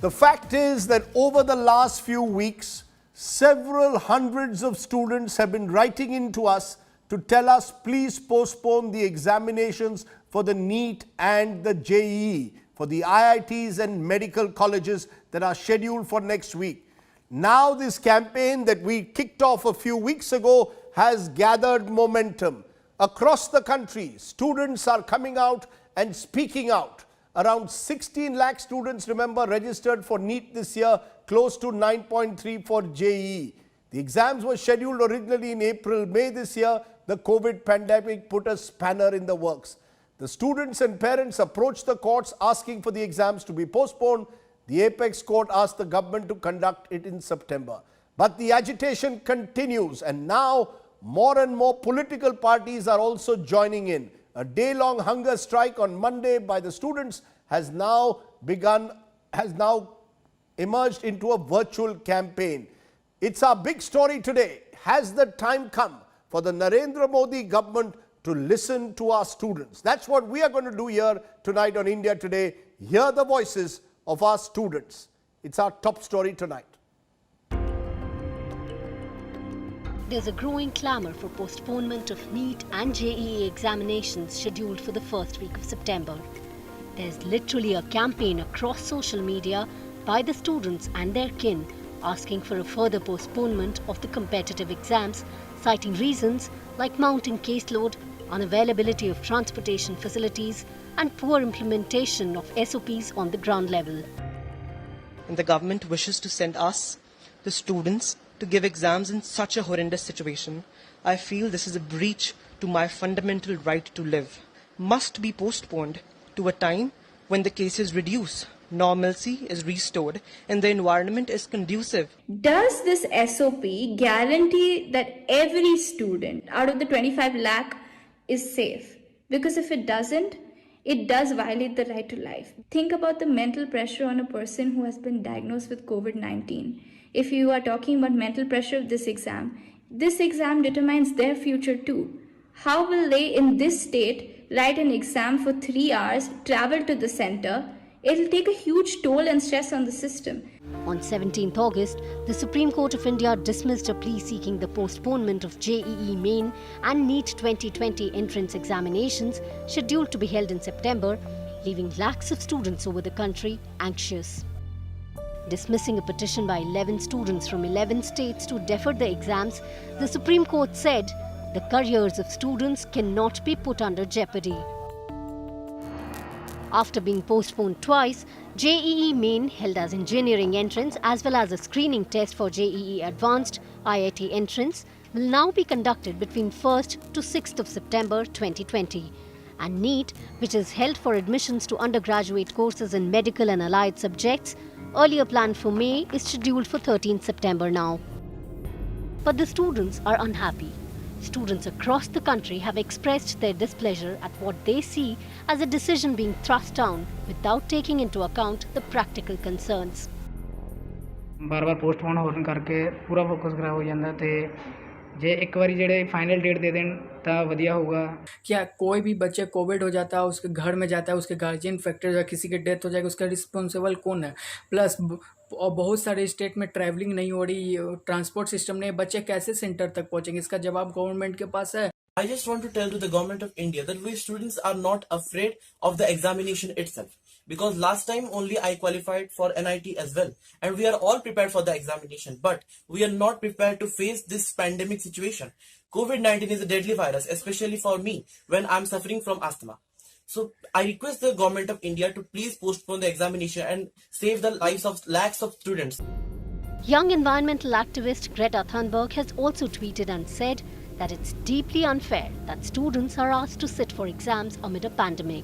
The fact is that over the last few weeks, several hundreds of students have been writing in to us to tell us please postpone the examinations for the NEET and the JEE for the IITs and medical colleges that are scheduled for next week. Now this campaign that we kicked off a few weeks ago has gathered momentum. Across the country, students are coming out and speaking out. Around 16 lakh students, remember, registered for NEET this year, close to 9.3 for JEE. The exams were scheduled originally in April, May this year. The COVID pandemic put a spanner in the works. The students and parents approached the courts asking for the exams to be postponed. The apex court asked the government to conduct it in September. But the agitation continues, and now more and more political parties are also joining in. A day-long hunger strike on Monday by the students has now emerged into a virtual campaign. It's our big story today. Has the time come for the Narendra Modi government to listen to our students? That's what we are going to do here tonight on India Today. Hear the voices of our students. It's our top story tonight. There's a growing clamour for postponement of NEET and JEE examinations scheduled for the first week of September. There's literally a campaign across social media by the students and their kin asking for a further postponement of the competitive exams, citing reasons like mounting caseload, unavailability of transportation facilities, and poor implementation of SOPs on the ground level. And the government wishes to send us, the students, to give exams in such a horrendous situation. I feel this is a breach to my fundamental right to live. Must be postponed to a time when the cases reduce, normalcy is restored, and the environment is conducive. Does this SOP guarantee that every student out of the 25 lakh is safe? Because if it doesn't, it does violate the right to life. Think about the mental pressure on a person who has been diagnosed with COVID-19. If you are talking about mental pressure of this exam determines their future too. How will they in this state write an exam for 3 hours, travel to the center? It'll take a huge toll and stress on the system. On 17th August, the Supreme Court of India dismissed a plea seeking the postponement of JEE Main and NEET 2020 entrance examinations scheduled to be held in September, leaving lakhs of students over the country anxious. Dismissing a petition by 11 students from 11 states to defer the exams, the Supreme Court said the careers of students cannot be put under jeopardy. After being postponed twice, JEE Main, held as engineering entrance as well as a screening test for JEE Advanced IIT entrance, will now be conducted between 1st to 6th of September 2020. And NEET, which is held for admissions to undergraduate courses in medical and allied subjects, earlier planned for May, is scheduled for 13th September now. But the students are unhappy. Students across the country have expressed their displeasure at what they see as a decision being thrust down without taking into account the practical concerns. बार-बार postpone होने करके पूरा focus खराब हो जाता ते जे एक बारी जेड़े फाइनल डेट दे दें तो वधिया होगा। क्या कोई भी बच्चे कोविड हो जाता है, उसके घर में जाता है, उसके गार्जियन इन्फेक्टेड हो जाए, किसी की डेथ हो जाएगी, उसका रिस्पॉन्सिबल कौन है? प्लस और बहुत सारे स्टेट में ट्रैवलिंग नहीं हो रही, ट्रांसपोर्ट सिस्टम नहीं, बच्चे कैसे सेंटर तक पहुंचेंगे? इसका जवाब गवर्नमेंट के पास है। I just want to tell to the government of India that we students are not afraid of the examination itself. Because last time only I qualified for NIT as well. And we are all prepared for the examination. But we are not prepared to face this pandemic situation. COVID-19 is a deadly virus, especially for me when I'm suffering from asthma. So I request the government of India to please postpone the examination and save the lives of lakhs of students. Young environmental activist Greta Thunberg has also tweeted and said that it's deeply unfair that students are asked to sit for exams amid a pandemic.